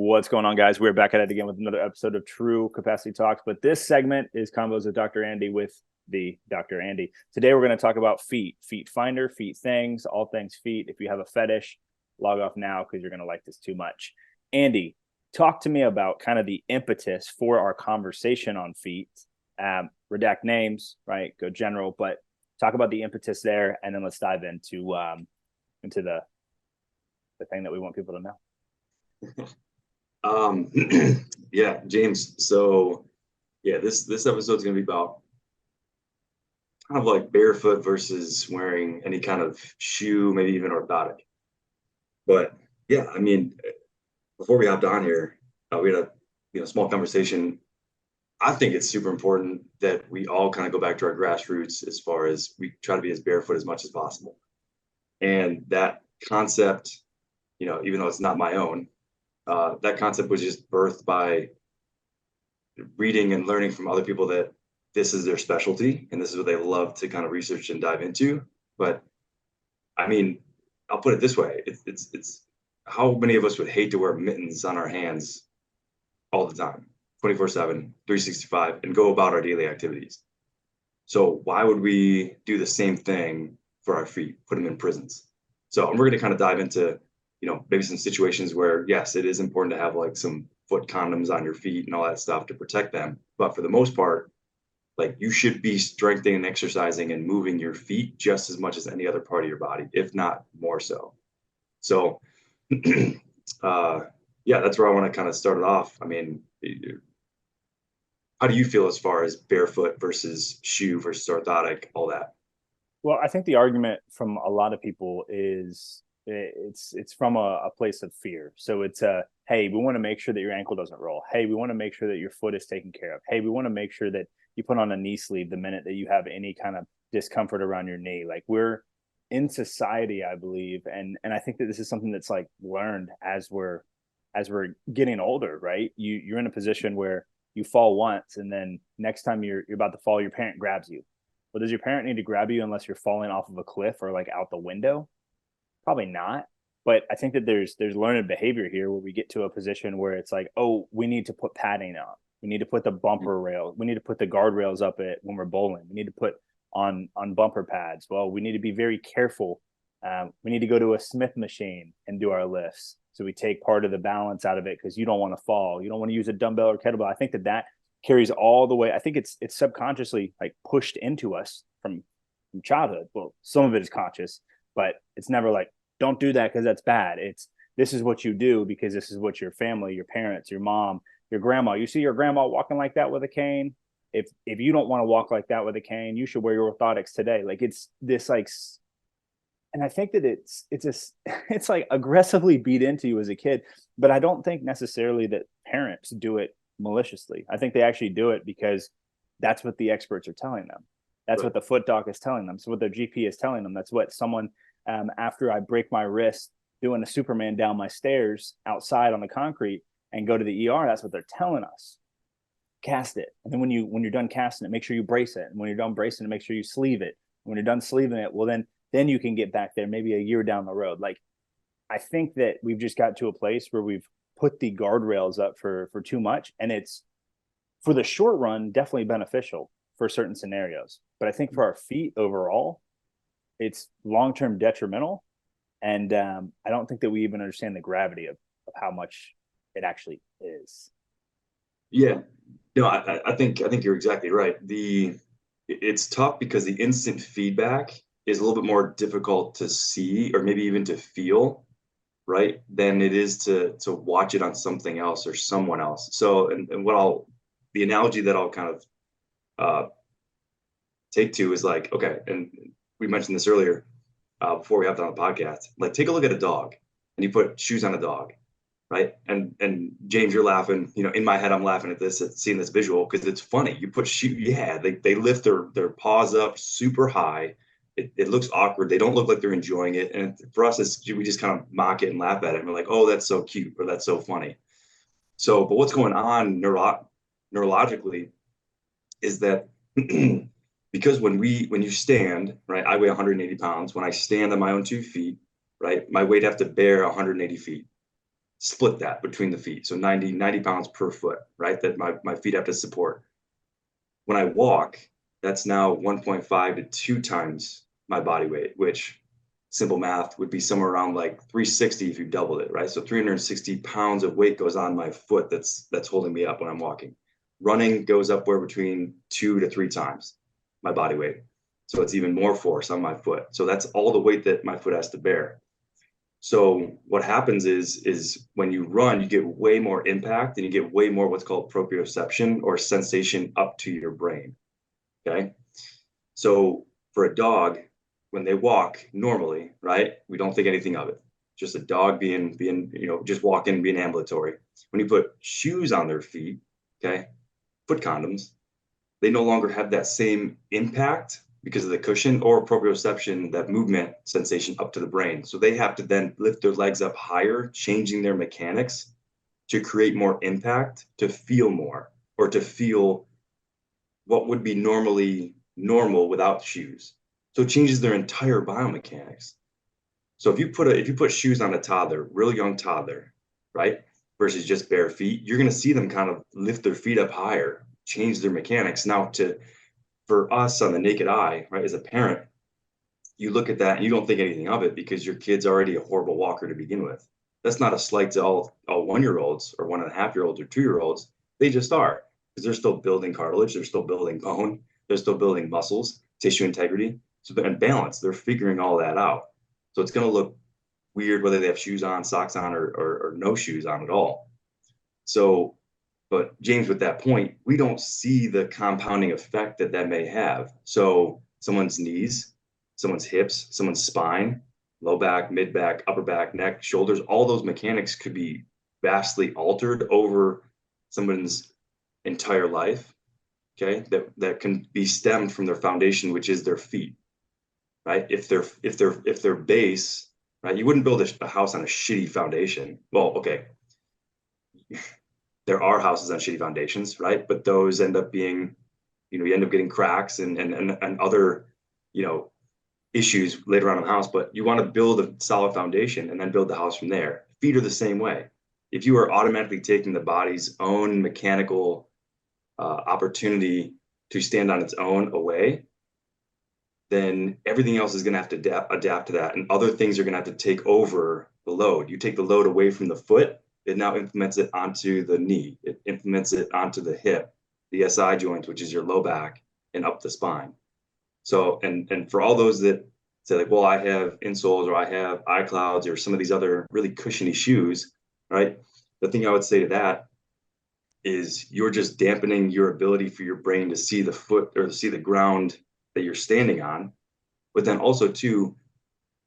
What's going on, guys? We're back at it again with another episode of TruCapacity Talks. But this segment is Combos with Dr. Andy with the Dr. Andy. Today, we're going to talk about feet, feet finder, feet things, all things feet. If you have a fetish, log off now because you're going to like this too much. Andy, talk to me about kind of the impetus for our conversation on feet. Redact names, right? Go general, but talk about the impetus there, and then let's dive into the thing that we want people to know. Yeah, James. So yeah, this episode is gonna be about kind of like barefoot versus wearing any kind of shoe, maybe even orthotic. But yeah, I mean, before we hopped on here, we had a small conversation. I think it's super important that we all kind of go back to our grassroots as far as we try to be as barefoot as much as possible. And that concept, even though it's not my own, that concept was just birthed by reading and learning from other people that this is their specialty and this is what they love to kind of research and dive into. But I mean, I'll put it this way: it's how many of us would hate to wear mittens on our hands all the time, 24/7, 365, and go about our daily activities. So why would we do the same thing for our feet, put them in prisons? So we're going to kind of dive into maybe some situations where, yes, it is important to have like some foot condoms on your feet and all that stuff to protect them. But for the most part, like you should be strengthening and exercising and moving your feet just as much as any other part of your body, if not more so. So, yeah, that's where I want to kind of start it off. I mean, how do you feel as far as barefoot versus shoe versus orthotic, all that? Well, I think the argument from a lot of people is it's from a place of fear. So it's hey, we want to make sure that your ankle doesn't roll. Hey, we want to make sure that your foot is taken care of. Hey, we want to make sure that you put on a knee sleeve the minute that you have any kind of discomfort around your knee. Like we're in society, I believe, and I think that this is something that's like learned as we're getting older, right? You're in a position where you fall once, and then next time you're about to fall, your parent grabs you. Well, does your parent need to grab you unless you're falling off of a cliff or like out the window? Probably not. But I think that there's learned behavior here where we get to a position where it's like, oh, we need to put padding on. We need to put the bumper rail. We need to put the guardrails up it when we're bowling. We need to put on bumper pads. Well, we need to be very careful. We need to go to a Smith machine and do our lifts. So we take part of the balance out of it because you don't want to fall. You don't want to use a dumbbell or kettlebell. I think that carries all the way. I think it's subconsciously like pushed into us from childhood. Well, some of it is conscious, but it's never like, don't do that because that's bad. It's this is what you do because this is what your family, your parents, your mom, your grandma. You see your grandma walking like that with a cane. If you don't want to walk like that with a cane, you should wear your orthotics today. Like it's this like, and I think that it's like aggressively beat into you as a kid. But I don't think necessarily that parents do it maliciously. I think they actually do it because that's what the experts are telling them. That's what the foot doc is telling them. So what their GP is telling them. That's what someone after I break my wrist doing a Superman down my stairs outside on the concrete and go to the ER, that's what they're telling us. Cast it. And then when you're done casting it, make sure you brace it. And when you're done bracing it, make sure you sleeve it. When you're done sleeving it, well, then you can get back there maybe a year down the road. Like, I think that we've just got to a place where we've put the guardrails up for too much. And it's, for the short run, definitely beneficial for certain scenarios. But I think for our feet overall, it's long-term detrimental. And I don't think that we even understand the gravity of how much it actually is. Yeah, no, I think you're exactly right. It's tough because the instant feedback is a little bit more difficult to see or maybe even to feel, right, than it is to watch it on something else or someone else. So, and the analogy that I'll kind of take to is like, okay, and we mentioned this earlier before we hopped on the podcast. Like, take a look at a dog, and you put shoes on a dog, right? And James, you're laughing. In my head, I'm laughing at this, at seeing this visual because it's funny. You put shoe, yeah, they lift their paws up super high. It looks awkward. They don't look like they're enjoying it. And for us, we just kind of mock it and laugh at it. And we're like, oh, that's so cute, or that's so funny. So, but what's going on neurologically is that because when you stand, right, I weigh 180 pounds. When I stand on my own 2 feet, right, my weight have to bear 180 feet. split that between the feet. So 90 pounds per foot, right? That my feet have to support. When I walk, that's now 1.5 to 2 times my body weight, which simple math would be somewhere around like 360 if you doubled it, right? So 360 pounds of weight goes on my foot that's holding me up when I'm walking. Running goes upward between 2 to 3 times my body weight. So it's even more force on my foot. So that's all the weight that my foot has to bear. So what happens is when you run, you get way more impact and you get way more what's called proprioception or sensation up to your brain. Okay. So for a dog, when they walk normally, right, we don't think anything of it. Just a dog being, just walking, being ambulatory. When you put shoes on their feet, okay, foot condoms, they no longer have that same impact because of the cushion or proprioception, that movement sensation up to the brain. So they have to then lift their legs up higher, changing their mechanics to create more impact, to feel more, or to feel what would be normally normal without shoes. So it changes their entire biomechanics. So if you put shoes on a toddler, real young toddler, right, versus just bare feet, you're going to see them kind of lift their feet up higher, change their mechanics. Now, for us on the naked eye, right, as a parent, you look at that and you don't think anything of it because your kid's already a horrible walker to begin with. That's not a slight to all 1-year-olds or 1.5-year-olds or 2-year-olds. They just are, because they're still building cartilage, they're still building bone, they're still building muscles, tissue integrity. So they're in balance. They're figuring all that out. So it's going to look weird whether they have shoes on, socks on, or no shoes on at all. So, but James, with that point, we don't see the compounding effect that may have. So someone's knees, someone's hips, someone's spine, low back, mid back, upper back, neck, shoulders, all those mechanics could be vastly altered over someone's entire life. Okay, that can be stemmed from their foundation, which is their feet, right? If their base, right, you wouldn't build a house on a shitty foundation. Well, okay, there are houses on shitty foundations, right? But those end up being, you end up getting cracks and other, issues later on in the house. But you want to build a solid foundation and then build the house from there. Feet are the same way. If you are automatically taking the body's own mechanical opportunity to stand on its own away, then everything else is going to have to adapt to that. And other things are going to have to take over the load. You take the load away from the foot, it now implements it onto the knee. It implements it onto the hip, the SI joint, which is your low back, and up the spine. So, and for all those that say like, well, I have insoles or I have iClouds or some of these other really cushiony shoes, right? The thing I would say to that is you're just dampening your ability for your brain to see the foot or to see the ground that you're standing on. But then also too,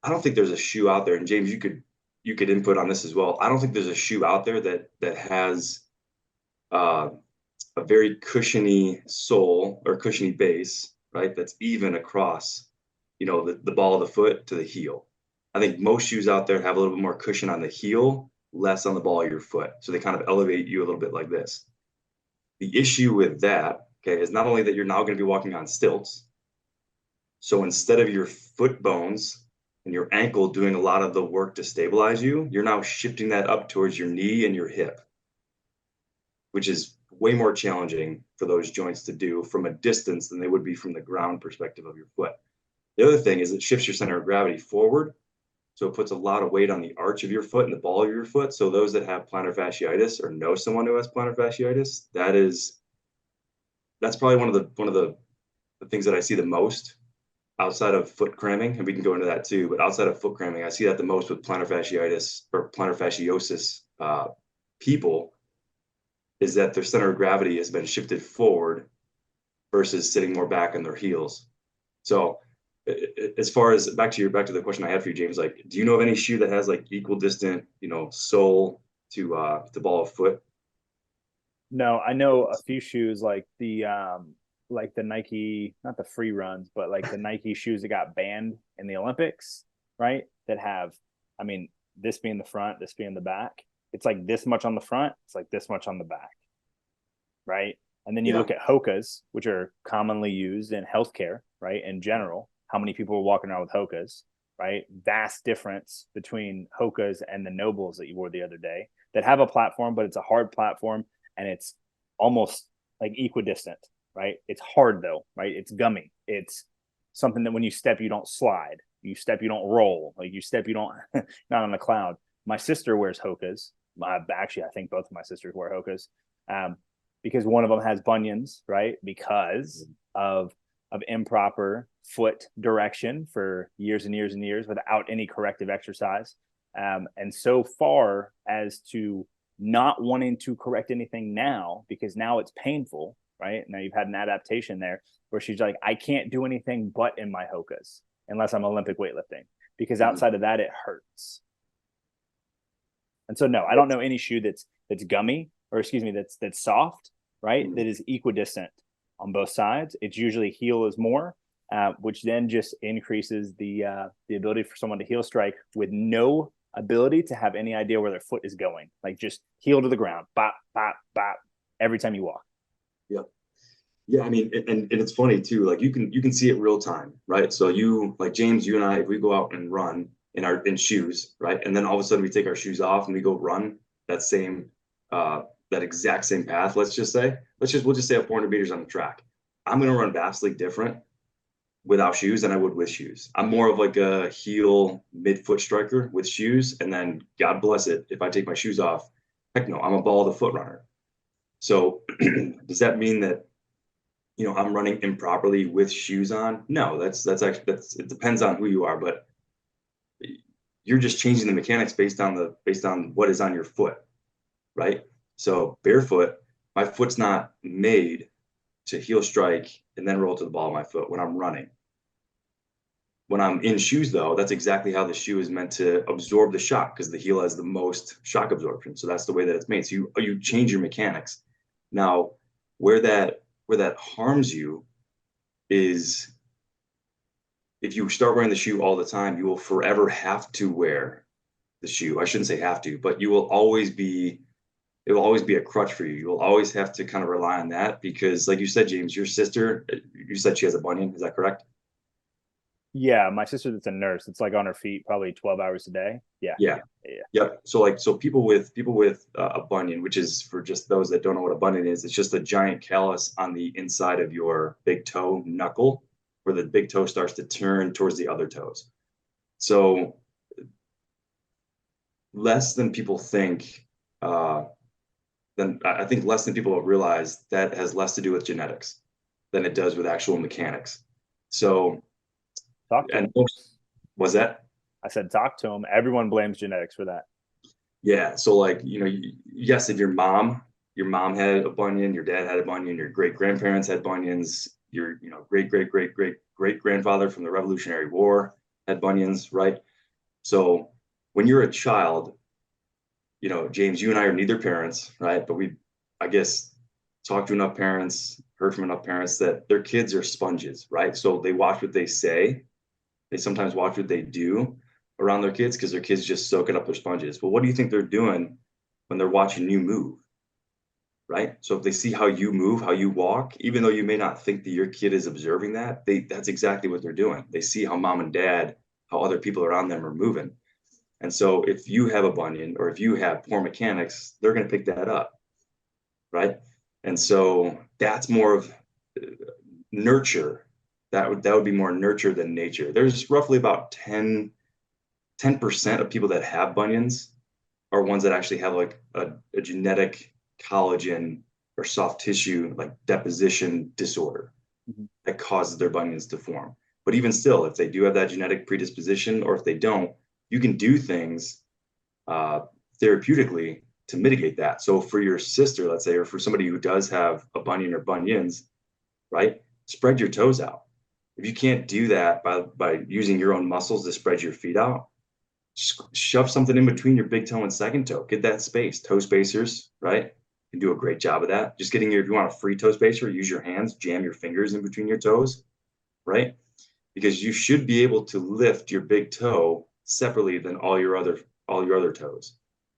I don't think there's a shoe out there, and James, you could input on this as well. I don't think there's a shoe out there that has a very cushiony sole or cushiony base, right? That's even across, the ball of the foot to the heel. I think most shoes out there have a little bit more cushion on the heel, less on the ball of your foot. So they kind of elevate you a little bit like this. The issue with that, okay, is not only that you're now going to be walking on stilts. So instead of your foot bones and your ankle doing a lot of the work to stabilize you, you're now shifting that up towards your knee and your hip, which is way more challenging for those joints to do from a distance than they would be from the ground perspective of your foot. The other thing is it shifts your center of gravity forward. So it puts a lot of weight on the arch of your foot and the ball of your foot. So those that have plantar fasciitis or know someone who has plantar fasciitis, that's probably one of the things that I see the most outside of foot cramming, and we can go into that too. But outside of foot cramming, I see that the most with plantar fasciitis or plantar fasciosis people is that their center of gravity has been shifted forward versus sitting more back on their heels. So as far as back to the question I had for you, James, like, do you know of any shoe that has like equal distant, sole to ball of foot? No, I know a few shoes like the Nike, not the free runs, but like the Nike shoes that got banned in the Olympics, right? That have, I mean, this being the front, this being the back. It's like this much on the front, it's like this much on the back, right? And then you look at Hokas, which are commonly used in healthcare, right? In general, how many people are walking around with Hokas, right? Vast difference between Hokas and the Nobles that you wore the other day. that have a platform, but it's a hard platform and it's almost like equidistant, right? It's hard though, right? It's gummy. It's something that when you step, you don't slide. You step, you don't roll. Like you step, you don't not on the cloud. My sister wears Hokas. Actually, I think both of my sisters wear Hokas, because one of them has bunions, right? Because of improper foot direction for years and years and years without any corrective exercise. And so far as to not wanting to correct anything now, because now it's painful, right? Now you've had an adaptation there where she's like, I can't do anything but in my Hokas unless I'm Olympic weightlifting, because outside of that, it hurts. And so, no, I don't know any shoe that's gummy, or excuse me, that's soft, right? That is equidistant on both sides. It's usually heel is more, which then just increases the ability for someone to heel strike with no ability to have any idea where their foot is going. Like just heel to the ground, bop, bop, bop, every time you walk. Yeah. Yeah, I mean, and it's funny too. Like you can see it real time, right? So you, like James, you and I, if we go out and run in shoes, right, and then all of a sudden we take our shoes off and we go run that same that exact same path. We'll just say up 400 meters on the track. I'm gonna run vastly different without shoes than I would with shoes. I'm more of like a heel midfoot striker with shoes, and then God bless it if I take my shoes off. Heck no, I'm a ball of the foot runner. So does that mean that I'm running improperly with shoes on? No, that's actually it depends on who you are, but you're just changing the mechanics based on what is on your foot, right? So barefoot, my foot's not made to heel strike and then roll to the ball of my foot when I'm running. When I'm in shoes, though, that's exactly how the shoe is meant to absorb the shock, because the heel has the most shock absorption. So that's the way that it's made. So you change your mechanics. Now, where that harms you is if you start wearing the shoe all the time, you will forever have to wear the shoe. I shouldn't say have to, but it will always be a crutch for you. You will always have to kind of rely on that because, like you said, James, your sister, you said she has a bunion. Is that correct? Yeah, my sister that's a nurse. It's like on her feet probably 12 hours a day. Yeah. Yeah. Yeah. Yep. So people with a bunion, which is, for just those that don't know what a bunion is, it's just a giant callus on the inside of your big toe knuckle, where the big toe starts to turn towards the other toes. So less than people think, then I think less than people realize that has less to do with genetics than it does with actual mechanics. So, Talk to and him. was that? I said, talk to him. Everyone blames genetics for that. Yeah. So like, yes, if your mom had a bunion, your dad had a bunion, your great grandparents had bunions, your, great grandfather from the Revolutionary War had bunions, right? So when you're a child, James, you and I are neither parents, right? But I guess, talked to enough parents, heard from enough parents that their kids are sponges, right? So they watch what they say. They sometimes watch what they do around their kids because their kids just soak it up their sponges. But what do you think they're doing when they're watching you move, right? So if they see how you move, how you walk, even though you may not think that your kid is observing that's exactly what they're doing. They see how mom and dad, how other people around them are moving. And so if you have a bunion or if you have poor mechanics, they're going to pick that up, right? And so that's more of nurture. That would be more nurture than nature. There's roughly about 10% of people that have bunions are ones that actually have like a genetic collagen or soft tissue like deposition disorder that causes their bunions to form. But even still, if they do have that genetic predisposition, or if they don't, you can do things therapeutically to mitigate that. So for your sister, let's say, or for somebody who does have a bunion or bunions, right? Spread your toes out. If you can't do that by using your own muscles to spread your feet out, shove something in between your big toe and second toe. Get that space. Toe spacers, right? You can do a great job of that. Just getting if you want a free toe spacer, use your hands, jam your fingers in between your toes, right? Because you should be able to lift your big toe separately than all your other toes.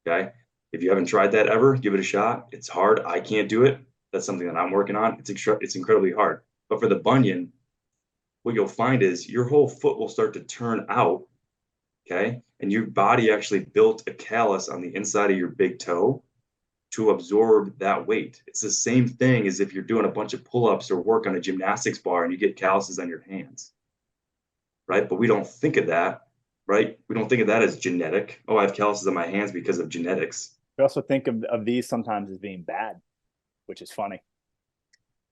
Okay. If you haven't tried that ever, give it a shot. It's hard. I can't do it. That's something that I'm working on. It's incredibly hard. But for the bunion, what you'll find is your whole foot will start to turn out. Okay. And your body actually built a callus on the inside of your big toe to absorb that weight. It's the same thing as if you're doing a bunch of pull-ups or work on a gymnastics bar and you get calluses on your hands, right? But we don't think of that, right? We don't think of that as genetic. Oh, I have calluses on my hands because of genetics. We also think of these sometimes as being bad, which is funny.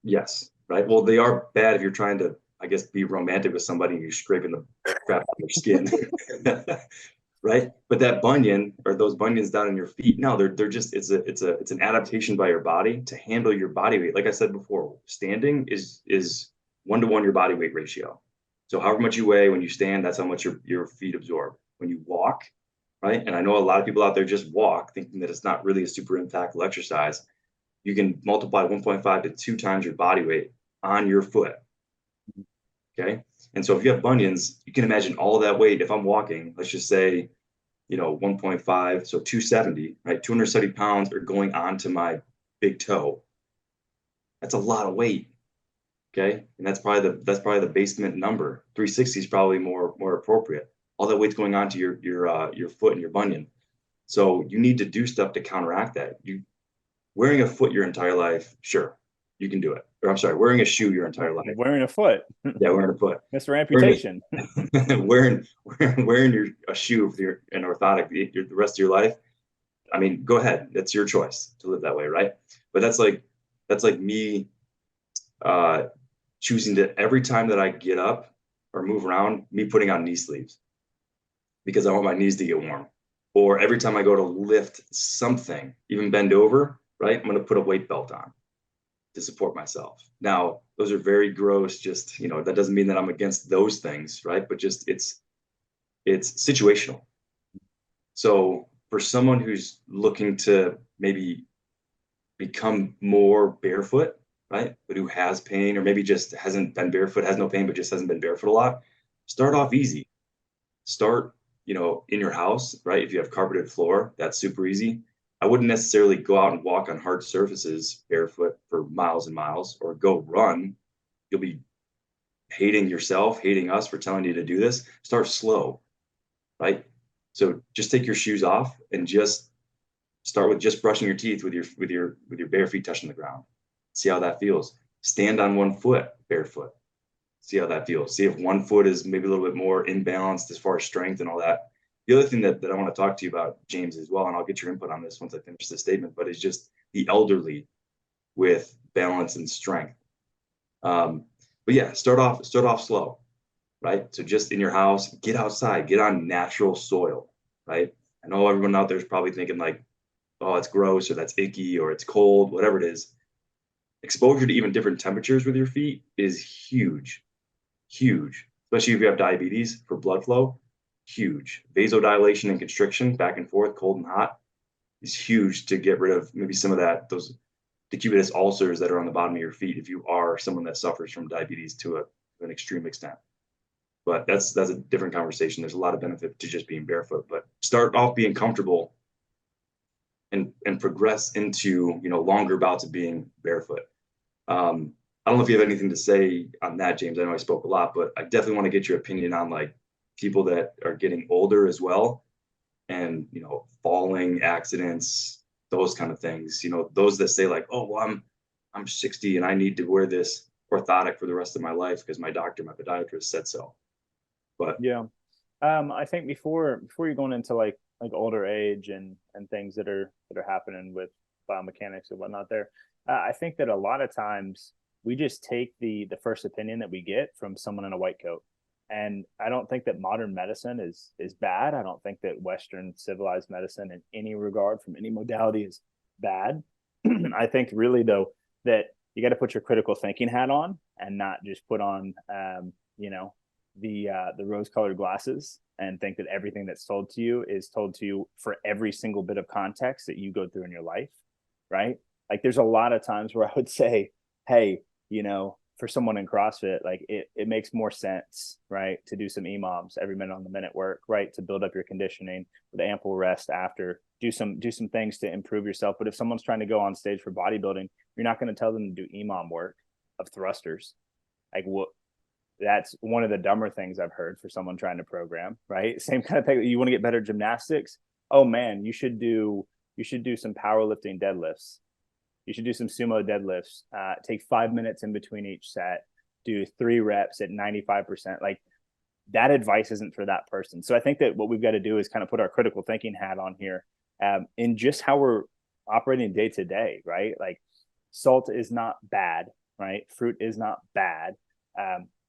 Yes, right. Well, they are bad if you're trying to, I guess, be romantic with somebody and you're scraping the crap out of their skin. Right? But that bunion or those bunions down in your feet, no, they're just it's an adaptation by your body to handle your body weight. Like I said before, standing is 1-to-1 your body weight ratio. So however much you weigh when you stand, that's how much your feet absorb. When you walk, right? And I know a lot of people out there just walk thinking that it's not really a super impactful exercise. You can multiply 1.5 to 2 times your body weight on your foot. Okay. And so if you have bunions, you can imagine all that weight. If I'm walking, let's just say, 1.5, so 270, right? 270 pounds are going onto my big toe. That's a lot of weight. Okay. And that's probably the basement number. 360 is probably more appropriate. All that weight's going onto your foot and your bunion. So you need to do stuff to counteract that. You wearing a foot your entire life, sure, you can do it. Or I'm sorry, wearing a shoe your entire life. Wearing a foot. Yeah, wearing a foot. Mr. Amputation. Wearing a shoe with an orthotic the rest of your life. I mean, go ahead. It's your choice to live that way, right? But that's like me choosing to every time that I get up or move around, me putting on knee sleeves because I want my knees to get warm. Or every time I go to lift something, even bend over, right? I'm going to put a weight belt on to support myself. Now, those are very gross, just, that doesn't mean that I'm against those things, right? But just it's situational. So for someone who's looking to maybe become more barefoot, right? But who has pain or maybe just hasn't been barefoot, has no pain, but just hasn't been barefoot a lot, start off easy. Start, in your house, right? If you have carpeted floor, that's super easy. I wouldn't necessarily go out and walk on hard surfaces barefoot for miles and miles or go run. You'll be hating yourself, hating us for telling you to do this. Start slow, right? So just take your shoes off and just start with just brushing your teeth with your bare feet touching the ground. See how that feels. Stand on one foot barefoot. See how that feels. See if one foot is maybe a little bit more imbalanced as far as strength and all that. The other thing that I want to talk to you about, James, as well, and I'll get your input on this once I finish this statement, but it's just the elderly with balance and strength. But yeah, start off slow, right? So just in your house, get outside, get on natural soil, right? I know everyone out there is probably thinking like, oh, it's gross or that's icky or it's cold, whatever it is. Exposure to even different temperatures with your feet is huge, especially if you have diabetes for blood flow. Huge. Vasodilation and constriction back and forth, cold and hot, is huge to get rid of maybe some of those decubitus ulcers that are on the bottom of your feet if you are someone that suffers from diabetes to an extreme extent. But that's a different conversation. There's a lot of benefit to just being barefoot, but start off being comfortable and progress into longer bouts of being barefoot. I don't know if you have anything to say on that, James. I know I spoke a lot, but I definitely want to get your opinion on like people that are getting older as well and falling accidents, those kind of things. Those that say like, oh well, I'm 60 and I need to wear this orthotic for the rest of my life because my podiatrist said so. But yeah, I think before you're going into like older age and things that are happening with biomechanics and whatnot there, I think that a lot of times we just take the first opinion that we get from someone in a white coat. And I don't think that modern medicine is bad. I don't think that Western civilized medicine in any regard from any modality is bad. I think really though that you got to put your critical thinking hat on and not just put on the rose-colored glasses and think that everything that's told to you is told to you for every single bit of context that you go through in your life, right? Like there's a lot of times where I would say, hey, for someone in CrossFit, like it makes more sense, right, to do some EMOMs every minute on the minute work, right, to build up your conditioning with ample rest after, do some things to improve yourself. But if someone's trying to go on stage for bodybuilding, you're not going to tell them to do EMOM work of thrusters. Like what? That's one of the dumber things I've heard for someone trying to program, right? Same kind of thing. You want to get better gymnastics? Oh man, you should do some powerlifting deadlifts. You should do some sumo deadlifts. Take 5 minutes in between each set. Do 3 reps at 95%. Like that advice isn't for that person. So I think that what we've got to do is kind of put our critical thinking hat on here, in just how we're operating day to day, right? Like salt is not bad, right? Fruit is not bad.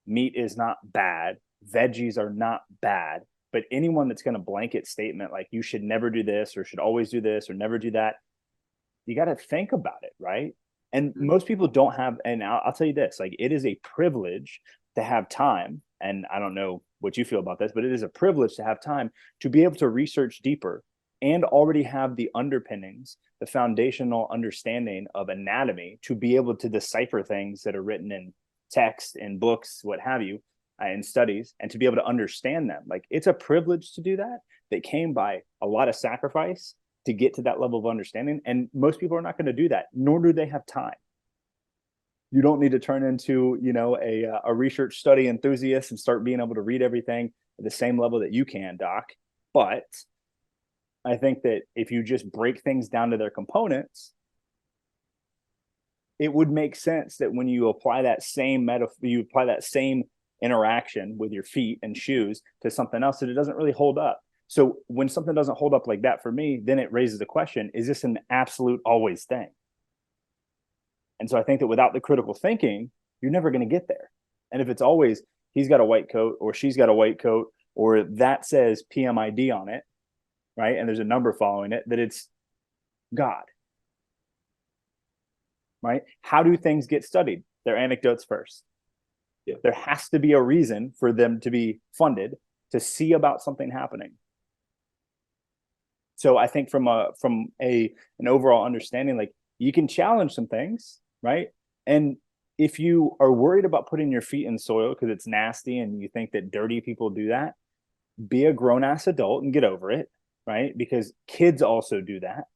Meat is not bad. Veggies are not bad. But anyone that's going to blanket statement like you should never do this or should always do this or never do that, you got to think about it, right? And most people don't have, and I'll tell you this, like it is a privilege to have time. And I don't know what you feel about this, but it is a privilege to have time to be able to research deeper and already have the underpinnings, the foundational understanding of anatomy to be able to decipher things that are written in text, in books, what have you, in studies, and to be able to understand them. Like it's a privilege to do that came by a lot of sacrifice to get to that level of understanding. And most people are not going to do that, nor do they have time. You don't need to turn into, a research study enthusiast and start being able to read everything at the same level that you can, Doc. But I think that if you just break things down to their components, it would make sense that when you apply that same interaction with your feet and shoes to something else, that it doesn't really hold up. So when something doesn't hold up like that for me, then it raises the question, is this an absolute always thing? And so I think that without the critical thinking, you're never going to get there. And if it's always, he's got a white coat or she's got a white coat, or that says PMID on it, right? And there's a number following it, that it's God, right? How do things get studied? They're anecdotes first. Yeah. There has to be a reason for them to be funded to see about something happening. So I think from an overall understanding, like you can challenge some things, right? And if you are worried about putting your feet in soil because it's nasty and you think that dirty people do that, be a grown ass adult and get over it, right? Because kids also do that,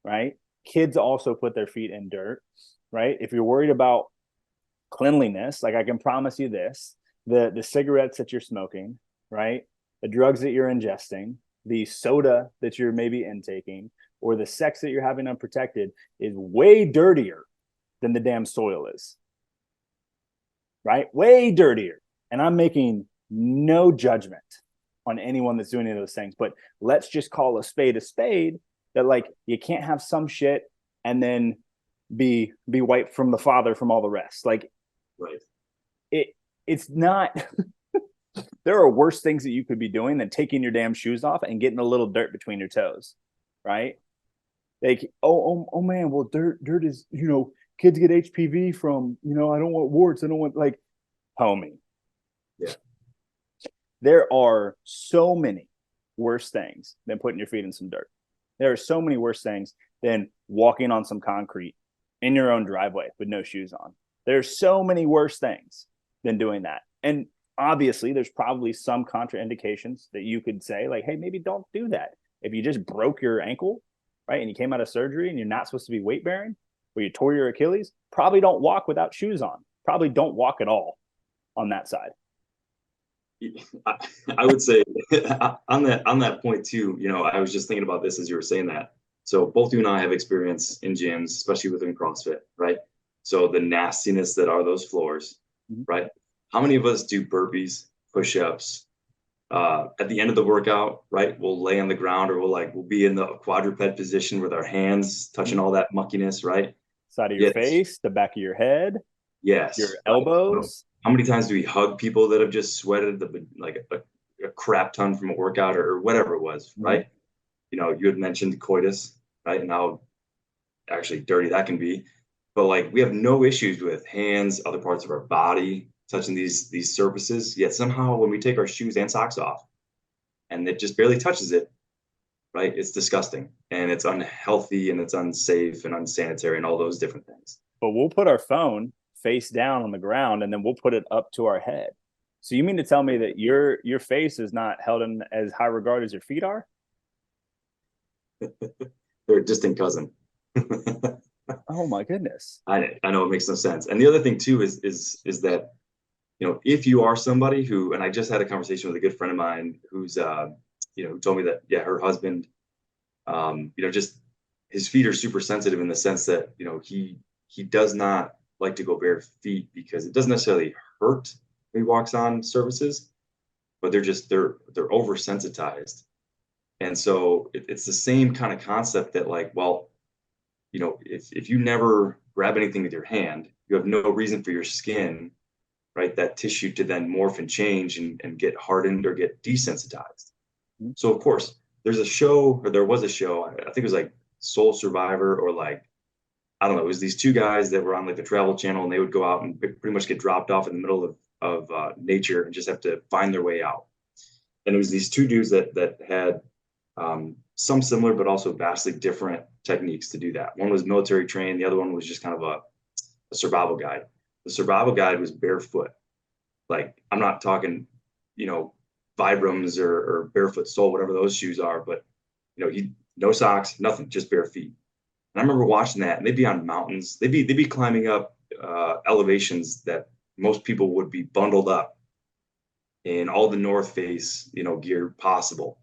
right? Kids also put their feet in dirt, right? If you're worried about cleanliness, like I can promise you this, the cigarettes that you're smoking, right? The drugs that you're ingesting, the soda that you're maybe intaking, or the sex that you're having unprotected is way dirtier than the damn soil is, right? Way dirtier. And I'm making no judgment on anyone that's doing any of those things, but let's just call a spade, that like you can't have some shit and then be wiped from the father from all the rest. Like, right. It's not there are worse things that you could be doing than taking your damn shoes off and getting a little dirt between your toes, right? Like, oh man, well, dirt is, kids get HPV from, I don't want warts. I don't want, like, homie. Yeah. There are so many worse things than putting your feet in some dirt. There are so many worse things than walking on some concrete in your own driveway with no shoes on. There's so many worse things than doing that. And obviously, there's probably some contraindications that you could say, like, hey, maybe don't do that. If you just broke your ankle, right, and you came out of surgery and you're not supposed to be weight bearing, or you tore your Achilles, probably don't walk without shoes on. Probably don't walk at all on that side. I would say on that point too, I was just thinking about this as you were saying that. So both you and I have experience in gyms, especially within CrossFit, right? So the nastiness that are those floors, right? How many of us do burpees, push-ups? At the end of the workout, right? We'll lay on the ground, or we'll be in the quadruped position with our hands touching all that muckiness, right? Side of your face, the back of your head, yes, your elbows. How many times do we hug people that have just sweated like a crap ton from a workout or whatever it was, right? You had mentioned coitus, right? And how actually dirty that can be. But like we have no issues with hands, other parts of our body touching these surfaces. Yet somehow when we take our shoes and socks off and it just barely touches it, right? It's disgusting and it's unhealthy and it's unsafe and unsanitary and all those different things. But we'll put our phone face down on the ground and then we'll put it up to our head. So you mean to tell me that your face is not held in as high regard as your feet are? They're a distant cousin. Oh my goodness. I know it makes no sense. And the other thing too is that, if you are somebody who, and I just had a conversation with a good friend of mine who's, who told me that, yeah, her husband, just his feet are super sensitive in the sense that, he does not like to go bare feet because it doesn't necessarily hurt when he walks on surfaces, but they're oversensitized. And so it's the same kind of concept that like, well, if you never grab anything with your hand, you have no reason for your skin, right, that tissue to then morph and change and get hardened or get desensitized. So of course, there was a show, I think it was like Soul Survivor, or like, I don't know, it was these two guys that were on like the Travel Channel, and they would go out and pretty much get dropped off in the middle of nature and just have to find their way out. And it was these two dudes that had some similar but also vastly different techniques to do that. One was military trained, the other one was just kind of a survival guide. The survival guide was barefoot. Like, I'm not talking, Vibrams or Barefoot Sole, whatever those shoes are, but no socks, nothing, just bare feet. And I remember watching that, and they'd be on mountains, they'd be climbing up elevations that most people would be bundled up in all the North Face, gear possible.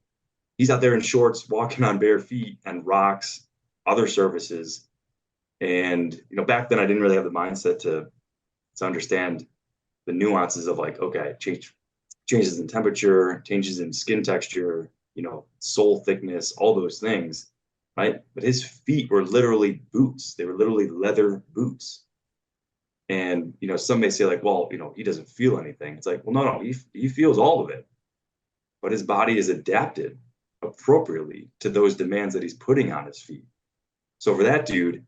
He's out there in shorts, walking on bare feet and rocks, other surfaces. And back then I didn't really have the mindset to understand the nuances of like, okay, changes in temperature, changes in skin texture, sole thickness, all those things, right? But his feet were literally boots. They were literally leather boots. And, some may say like, well, he doesn't feel anything. It's like, well, no, he feels all of it, but his body is adapted appropriately to those demands that he's putting on his feet. So for that dude,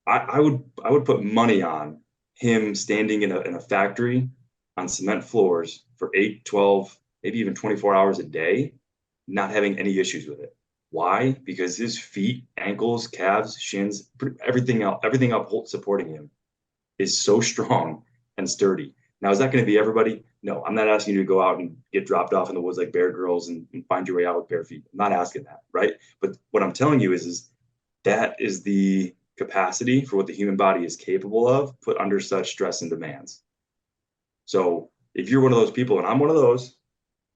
I would put money on him standing in a factory on cement floors for 8, 12, maybe even 24 hours a day, not having any issues with it. Why? Because his feet, ankles, calves, shins, everything else, everything up supporting him is so strong and sturdy. Now, is that going to be everybody? No, I'm not asking you to go out and get dropped off in the woods like Bear Girls and find your way out with bare feet. I'm not asking that, right? But what I'm telling you is that is the capacity for what the human body is capable of put under such stress and demands. So if you're one of those people, and I'm one of those,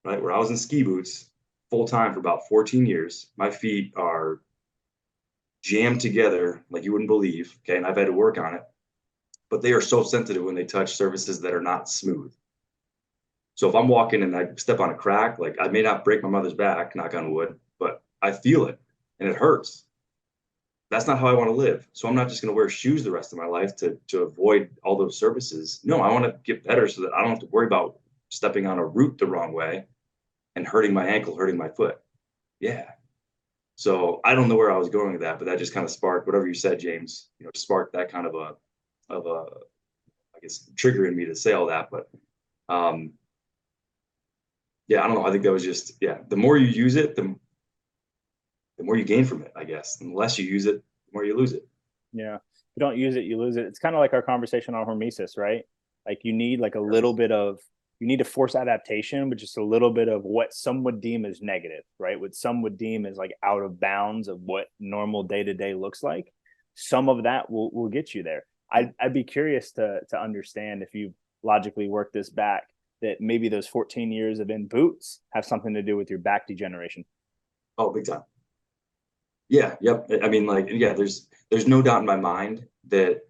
right, where I was in ski boots full time for about 14 years, my feet are jammed together like you wouldn't believe, okay, and I've had to work on it, but they are so sensitive when they touch surfaces that are not smooth. So if I'm walking and I step on a crack, like I may not break my mother's back, knock on wood, but I feel it and it hurts. That's not how I want to live. So I'm not just going to wear shoes the rest of my life to avoid all those surfaces. No, I want to get better so that I don't have to worry about stepping on a root the wrong way and hurting my ankle, hurting my foot. Yeah. So I don't know where I was going with that, but that just kind of sparked whatever you said, James, sparked that kind of a, I guess, triggering me to say all that. But yeah, I don't know. I think that was just, yeah, the more you use it, the more you gain from it, I guess. And the less you use it, the more you lose it. Yeah. If you don't use it, you lose it. It's kind of like our conversation on hormesis, right? Like you need like a little bit of, you need to force adaptation, but just a little bit of what some would deem as negative, right? What some would deem as like out of bounds of what normal day-to-day looks like. Some of that will get you there. I'd be curious to understand if you logically work this back, that maybe those 14 years of in boots have something to do with your back degeneration. Oh, big time. Yeah. Yep. I mean, like, yeah, there's no doubt in my mind that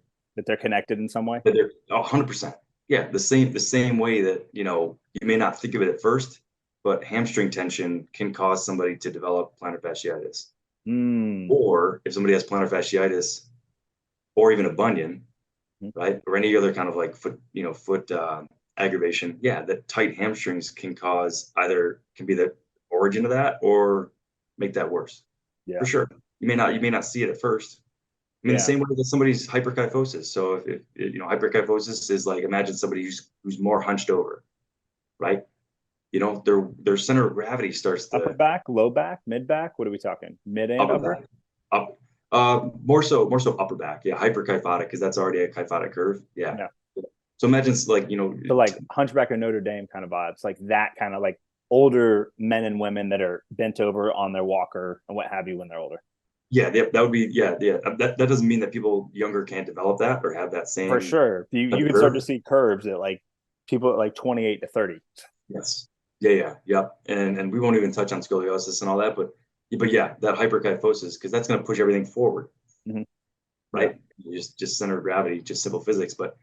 they're connected in some way. That they're 100%. Yeah. The same way that, you may not think of it at first, but hamstring tension can cause somebody to develop plantar fasciitis. Or if somebody has plantar fasciitis or even a bunion, right? Or any other kind of like foot aggravation. Yeah. That tight hamstrings can be the origin of that or make that worse. Yeah. For sure. You may not see it at first. I mean, the same way that somebody's hyperkyphosis. So if hyperkyphosis is like, imagine somebody who's more hunched over, right? Their center of gravity starts to upper back, low back, mid back. What are we talking? Mid and upper? More so upper back. Yeah, hyperkyphotic because that's already a kyphotic curve. Yeah. So imagine like so like Hunchback of Notre Dame kind of vibes, like that kind of like older men and women that are bent over on their walker and what have you when they're older. Yeah, that would be That doesn't mean that people younger can't develop that or have that same. For sure, you can start to see curves that like people at like 28 to 30. Yes. Yeah. Yep. And we won't even touch on scoliosis and all that, but yeah, that hyperkyphosis, because that's going to push everything forward, Mm-hmm. Yeah. right? Just center of gravity, just simple physics. But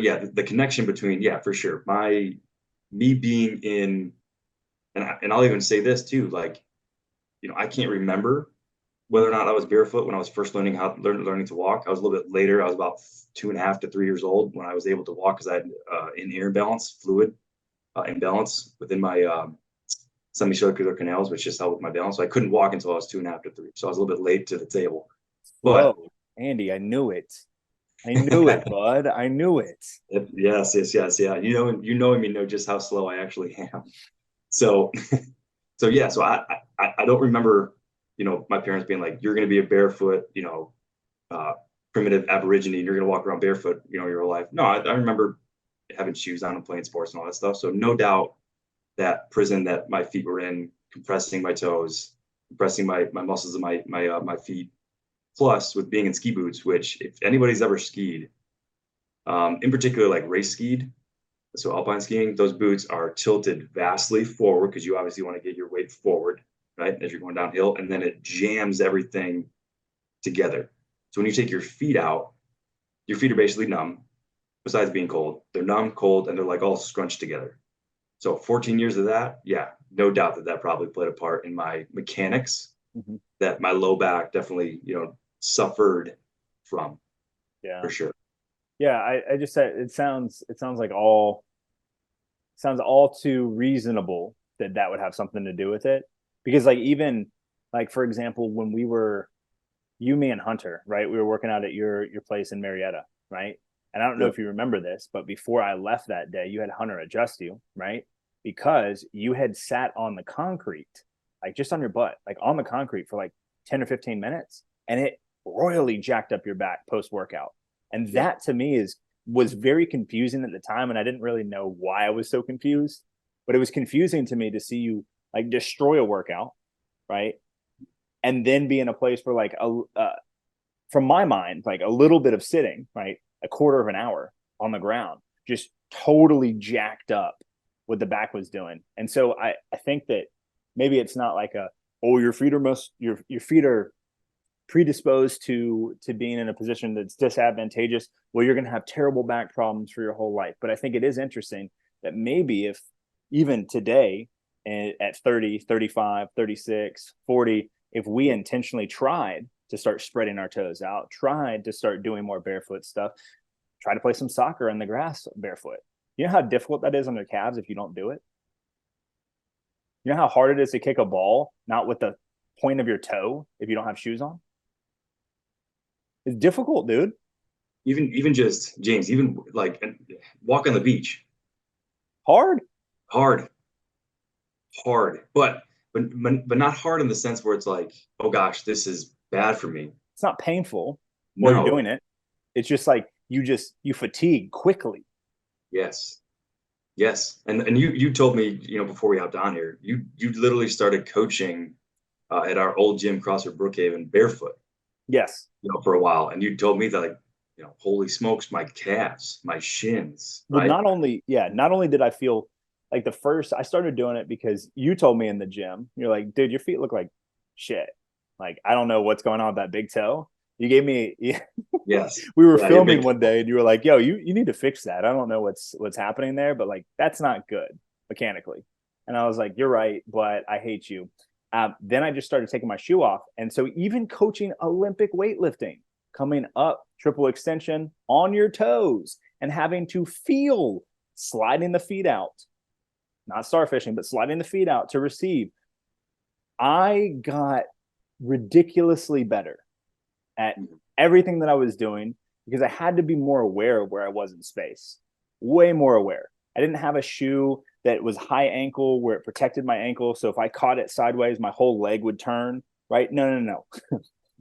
yeah, the connection between, yeah, for sure. Me being in, and I'll even say this too, like, I can't remember whether or not I was barefoot when I was first learning to walk. I was a little bit later. I was about 2.5 to 3 years old when I was able to walk because I had an air imbalance, fluid imbalance within my semicircular canals, which just helped with my balance. So I couldn't walk until I was 2.5 to 3. So I was a little bit late to the table. But Whoa, Andy, I knew it. I knew it, bud. I knew it. yes, yeah. You know me know just how slow I actually am. So so yeah, so I don't remember, my parents being like, you're going to be a barefoot, uh, primitive aborigine, and you're going to walk around barefoot, your whole life. No, I remember having shoes on and playing sports and all that stuff. So no doubt that prison that my feet were in, compressing my toes, compressing my muscles of my feet, plus with being in ski boots, which if anybody's ever skied, in particular like race skied, so alpine skiing, those boots are tilted vastly forward because you obviously want to get your weight forward, right, as you're going downhill, and then it jams everything together. So when you take your feet out, your feet are basically numb. Besides being cold, they're numb, cold, and they're like all scrunched together. So 14 years of that, yeah, no doubt that probably played a part in my mechanics. Mm-hmm. That my low back definitely, suffered from, Yeah. for sure. Yeah. I just said it sounds like all sounds all too reasonable that that would have something to do with it. Because like even like for example, when we were you, me, and Hunter, right? We were working out at your place in Marietta, right? And I don't know Yep. if you remember this, but before I left that day, you had Hunter adjust you, right? Because you had sat on the concrete, like just on your butt, like on the concrete for like 10 or 15 minutes, and it royally jacked up your back post workout. And Yep. that to me was very confusing at the time, and I didn't really know why I was so confused, but it was confusing to me to see you like destroy a workout, right? And then be in a place where like from my mind, like a little bit of sitting, right? A quarter of an hour on the ground, just totally jacked up what the back was doing. And so I think that maybe it's not like oh, your feet are predisposed to being in a position that's disadvantageous. Well, you're going to have terrible back problems for your whole life. But I think it is interesting that maybe if even today at 30, 35, 36, 40, if we intentionally tried to start spreading our toes out, tried to start doing more barefoot stuff, try to play some soccer in the grass barefoot. You know how difficult that is on your calves if you don't do it? You know how hard it is to kick a ball, not with the point of your toe if you don't have shoes on? It's difficult, dude. Even just James, even like walk on the beach, Hard. hard, hard, but not hard in the sense where it's like, oh gosh, this is bad for me. It's not painful while you're No, doing it. It's just like you fatigue quickly. yes, yes, and you told me, before we hopped on here, you literally started coaching at our old gym, CrossFit Brookhaven, barefoot, Yes. for a while, and you told me that like, holy smokes, my calves, my shins, Well, right? not only did I feel like I started doing it because you told me in the gym, you're like, dude, your feet look like shit. Like, I don't know what's going on with that big toe. You gave me, Yes, we were yeah, your filming big one day and you were like, yo, you need to fix that. I don't know what's happening there, but like, that's not good mechanically. And I was like, you're right, but I hate you. Then I just started taking my shoe off. And so even coaching Olympic weightlifting, coming up, triple extension on your toes and having to feel sliding the feet out, not starfishing, but sliding the feet out to receive. I got ridiculously better at everything that I was doing because I had to be more aware of where I was in space, way more aware. I didn't have a shoe that was high ankle where it protected my ankle. So if I caught it sideways, my whole leg would turn, right? No.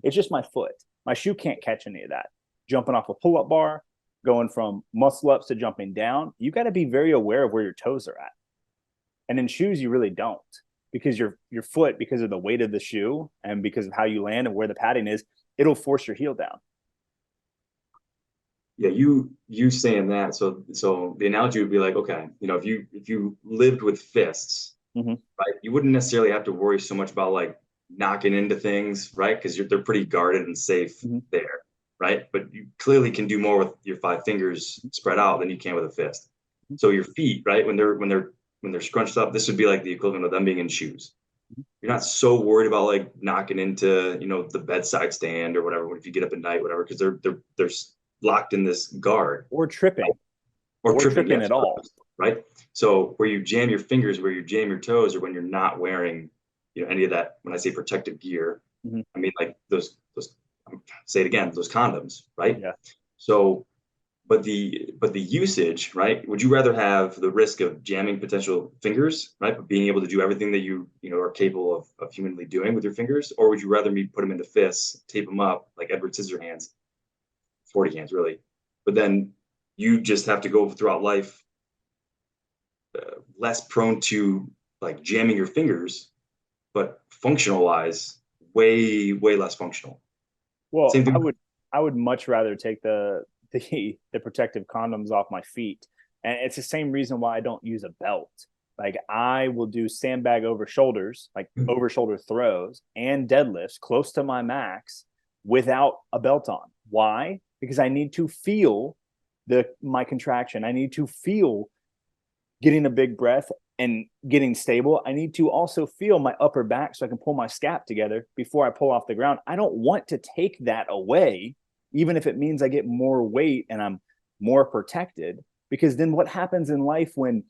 It's just my foot. My shoe can't catch any of that. Jumping off a pull up bar, going from muscle ups to jumping down, you got to be very aware of where your toes are at. And in shoes, you really don't because your foot, because of the weight of the shoe and because of how you land and where the padding is, it'll force your heel down. yeah, you saying that. So the analogy would be like, okay, if you lived with fists, Hmm. right, you wouldn't necessarily have to worry so much about like knocking into things, right? Because they're pretty guarded and safe Hmm. there, right? But you clearly can do more with your five fingers spread out than you can with a fist. So your feet, right, when they're scrunched up, this would be like the equivalent of them being in shoes. You're not so worried about like knocking into, the bedside stand or whatever if you get up at night, whatever, because they're locked in this guard. Or tripping, Or or tripping, tripping yes, at all. right? So where you jam your fingers, where you jam your toes, or when you're not wearing, any of that. When I say protective gear, Hmm. I mean like those. Say it again, those condoms, right? Yeah. So, but the usage, right? Would you rather have the risk of jamming potential fingers, right, but being able to do everything that you are capable of humanly doing with your fingers, or would you rather me put them into fists, tape them up like Edward Scissorhands, 40 hands really, but then you just have to go throughout life less prone to like jamming your fingers, but functional wise, way less functional. Well, Same thing. I would much rather take the protective condoms off my feet. And it's the same reason why I don't use a belt. Like I will do sandbag over shoulders, like over shoulder throws and deadlifts close to my max without a belt on. Why? Because I need to feel the my contraction. I need to feel getting a big breath and getting stable. I need to also feel my upper back so I can pull my scap together before I pull off the ground. I don't want to take that away, even if it means I get more weight and I'm more protected. Because then what happens in life when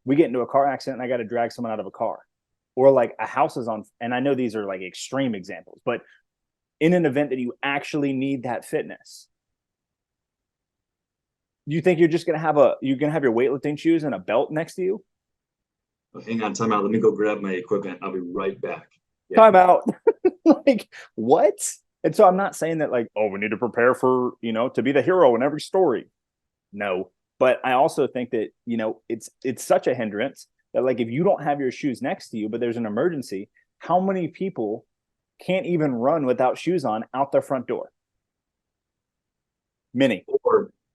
we get into a car accident and I got to drag someone out of a car? Or like a house is on, and I know these are like extreme examples, but in an event that you actually need that fitness, you think you're just gonna have your weightlifting shoes and a belt next to you? Oh, hang on, time out. Let me go grab my equipment. I'll be right back. Yeah. Time out. Like what? And so I'm not saying that like, oh, we need to prepare for, to be the hero in every story. No. But I also think that, it's such a hindrance that like if you don't have your shoes next to you, but there's an emergency, how many people can't even run without shoes on out their front door? Many.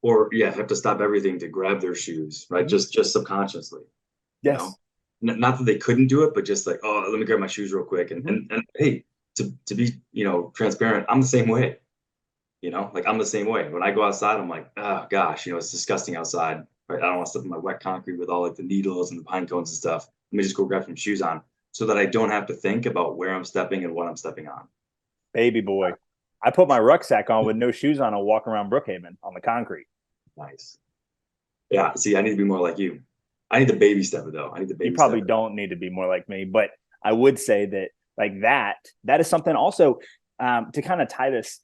Or yeah, have to stop everything to grab their shoes, right? Mm-hmm. Just subconsciously, you know. Yes. Not that they couldn't do it, but just like, oh, let me grab my shoes real quick. And Mm-hmm. and hey, to be, transparent, I'm the same way. Like I'm the same way. When I go outside, I'm like, oh gosh, it's disgusting outside. Right? I don't want to step in my wet concrete with all like the needles and the pine cones and stuff. Let me just go grab some shoes on so that I don't have to think about where I'm stepping and what I'm stepping on. Baby boy. I put my rucksack on with no shoes on and walk around Brookhaven on the concrete. Nice. Yeah. See, I need to be more like you. I need the baby step it though. I need the You baby step probably it. don't need to be more like me, but I would say that like that is something also to kind of tie this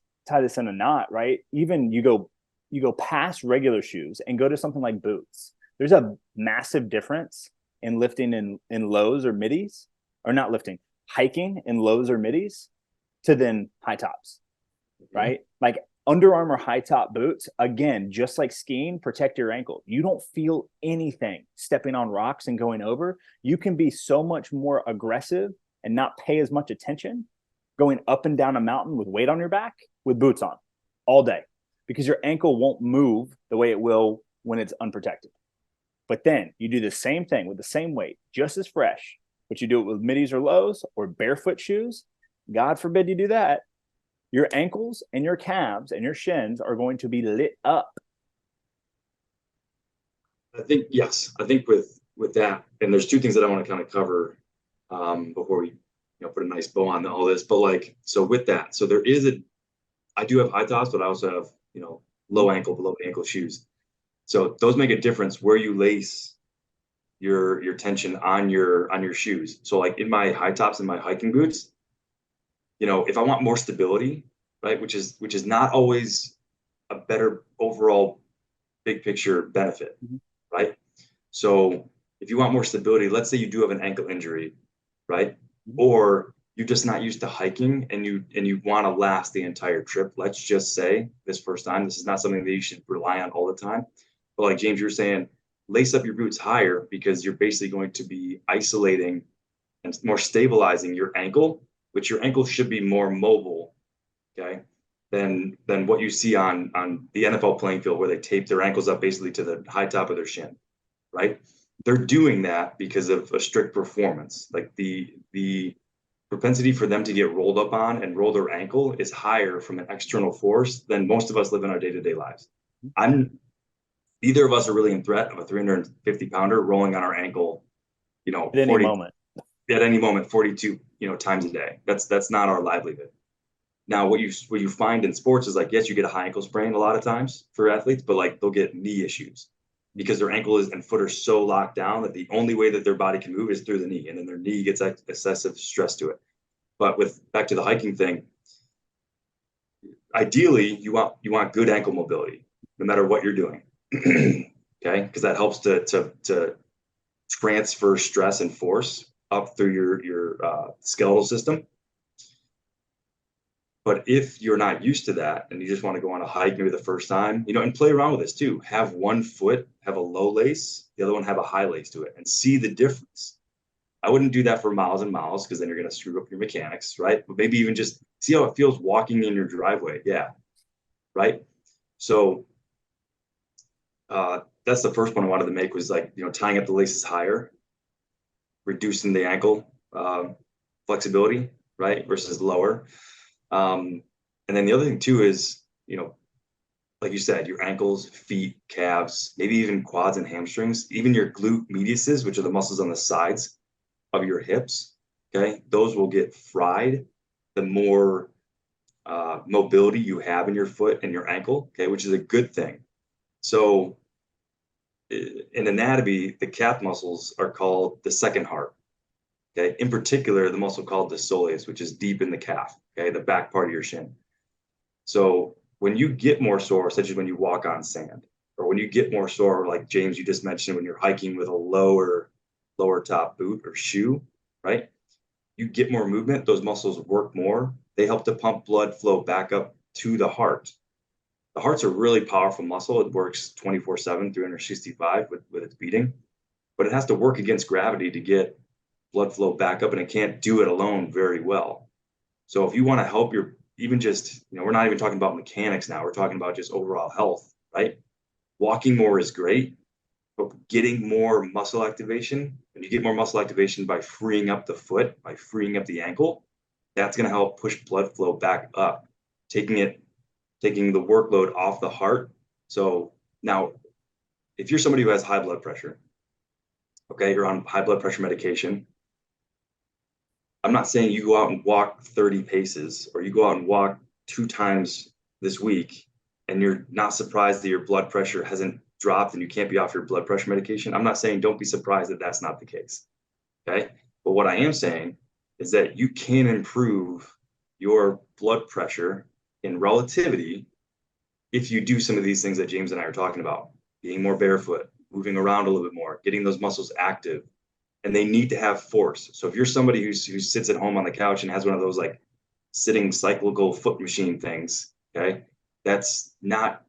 in a knot, right? Even you go past regular shoes and go to something like boots. There's a massive difference in lifting in lows or middies, or not lifting, hiking in lows or middies to then high tops, Mhm. right? Like Under Armour high top boots, again, just like skiing, protect your ankle. You don't feel anything stepping on rocks and going over. You can be so much more aggressive and not pay as much attention going up and down a mountain with weight on your back with boots on all day because your ankle won't move the way it will when it's unprotected. But then you do the same thing with the same weight, just as fresh, but you do it with middies or lows or barefoot shoes. God forbid you do that, your ankles and your calves and your shins are going to be lit up. I think yes. I think with that, and there's two things that I want to kind of cover before we put a nice bow on all this. But like so with that, so there is I do have high tops, but I also have low ankle, below ankle shoes. So those make a difference where you lace your tension on your shoes. So like in my high tops and my hiking boots, if I want more stability, right, which is not always a better overall big picture benefit, Mm-hmm. right? So if you want more stability, let's say you do have an ankle injury, right? Mm-hmm. Or you're just not used to hiking and you want to last the entire trip. Let's just say this first time, this is not something that you should rely on all the time. But like James, you were saying, lace up your boots higher because you're basically going to be isolating and more stabilizing your ankle, which your ankle should be more mobile. Okay. than what you see on the NFL playing field where they tape their ankles up basically to the high top of their shin, right? They're doing that because of a strict performance. Like the propensity for them to get rolled up on and roll their ankle is higher from an external force than most of us live in our day-to-day lives. I'm Neither of us are really in threat of a 350 pounder rolling on our ankle, At any 40 moment. at any moment, 42, times a day. That's not our livelihood. Now, what you find in sports is like, yes, you get a high ankle sprain a lot of times for athletes, but like they'll get knee issues because their ankle and foot are so locked down that the only way that their body can move is through the knee, and then their knee gets excessive stress to it. But back to the hiking thing, ideally you want good ankle mobility no matter what you're doing. Okay, because that helps to transfer stress and force up through your skeletal system. But if you're not used to that and you just want to go on a hike maybe the first time, and play around with this too. Have one foot have a low lace, the other one have a high lace to it, and see the difference. I wouldn't do that for miles and miles because then you're going to screw up your mechanics, right? But maybe even just see how it feels walking in your driveway. Yeah, right. So that's the first one I wanted to make was like, tying up the laces higher, reducing the ankle flexibility, right, versus lower. And then the other thing too is, like you said, your ankles, feet, calves, maybe even quads and hamstrings, even your glute mediuses, which are the muscles on the sides of your hips. Okay, those will get fried the more mobility you have in your foot and your ankle. Okay, which is a good thing. So in anatomy, the calf muscles are called the second heart. Okay, in particular, the muscle called the soleus, which is deep in the calf. Okay, the back part of your shin. So when you get more sore, such as when you walk on sand, or when you get more sore, like James, you just mentioned, when you're hiking with a lower top boot or shoe, right? You get more movement, those muscles work more. They help to pump blood flow back up to the heart. The heart's a really powerful muscle. It works 24/7, 365 with its beating, but it has to work against gravity to get blood flow back up, and it can't do it alone very well. So if you want to help your, even just, we're not even talking about mechanics now, we're talking about just overall health, right? Walking more is great, but getting more muscle activation, and you get more muscle activation by freeing up the foot, by freeing up the ankle, that's going to help push blood flow back up, taking the workload off the heart. So now, if you're somebody who has high blood pressure, okay, you're on high blood pressure medication, I'm not saying you go out and walk 30 paces or you go out and walk 2 times this week and you're not surprised that your blood pressure hasn't dropped and you can't be off your blood pressure medication. I'm not saying don't be surprised that that's not the case. Okay. But what I am saying is that you can improve your blood pressure in relativity if you do some of these things that James and I are talking about, being more barefoot, moving around a little bit more, getting those muscles active, and they need to have force. So if you're somebody who sits at home on the couch and has one of those like sitting cyclical foot machine things, okay, that's not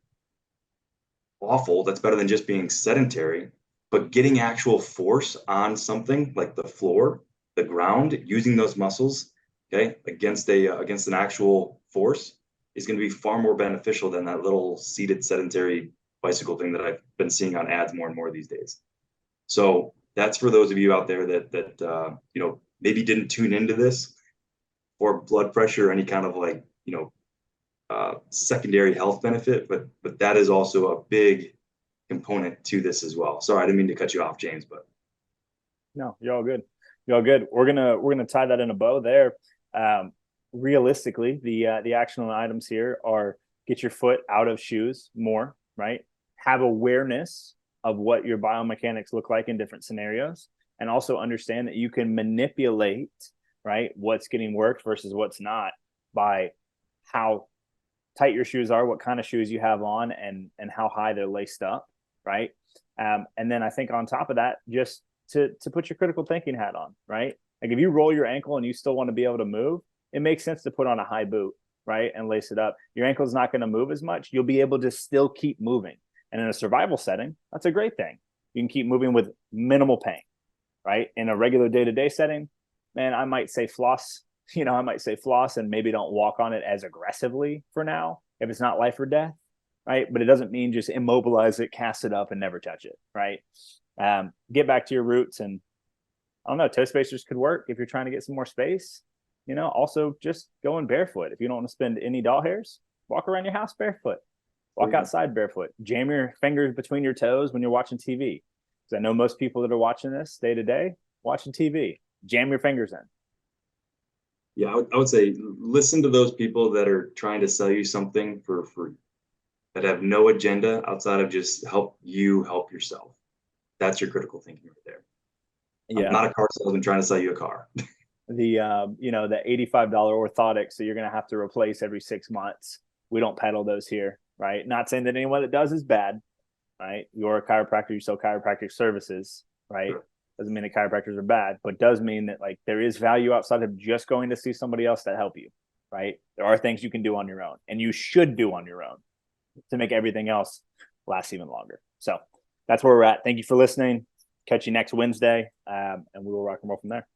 awful. That's better than just being sedentary. But getting actual force on something like the floor, the ground, using those muscles, okay, against an actual force is going to be far more beneficial than that little seated sedentary bicycle thing that I've been seeing on ads more and more these days. So that's for those of you out there that maybe didn't tune into this for blood pressure or any kind of like secondary health benefit, but that is also a big component to this as well. Sorry, I didn't mean to cut you off, James, but No, you're all good. You're all good. We're gonna tie that in a bow there. Realistically, the actionable items here are: get your foot out of shoes more, right? Have awareness of what your biomechanics look like in different scenarios, and also understand that you can manipulate, right, what's getting worked versus what's not by how tight your shoes are, what kind of shoes you have on, and how high they're laced up, right? And then I think on top of that, just to put your critical thinking hat on, right? Like if you roll your ankle and you still want to be able to move, it makes sense to put on a high boot, right, and lace it up. Your ankle's not going to move as much. You'll be able to still keep moving. And in a survival setting, that's a great thing. You can keep moving with minimal pain, right? In a regular day-to-day setting, man, I might say floss I might say floss and maybe don't walk on it as aggressively for now if it's not life or death, right? But it doesn't mean just immobilize it, cast it up, and never touch it, right? Get back to your roots. And I don't know, toe spacers could work if you're trying to get some more space. Also just going barefoot. If you don't want to spend any doll hairs, walk around your house barefoot. Walk outside barefoot. Jam your fingers between your toes when you're watching TV. Because I know most people that are watching this day to day, watching TV. Jam your fingers in. Yeah, I would say listen to those people that are trying to sell you something for that have no agenda outside of just help you help yourself. That's your critical thinking right there. Yeah. I'm not a car salesman trying to sell you a car. The $85 orthotics that you're going to have to replace every 6 months. We don't peddle those here, right? Not saying that anyone that does is bad, right? You're a chiropractor, you sell chiropractic services, right? Sure. Doesn't mean that chiropractors are bad, but does mean that like there is value outside of just going to see somebody else to help you, right? There are things you can do on your own, and you should do on your own to make everything else last even longer. So that's where we're at. Thank you for listening. Catch you next Wednesday, and we will rock and roll from there.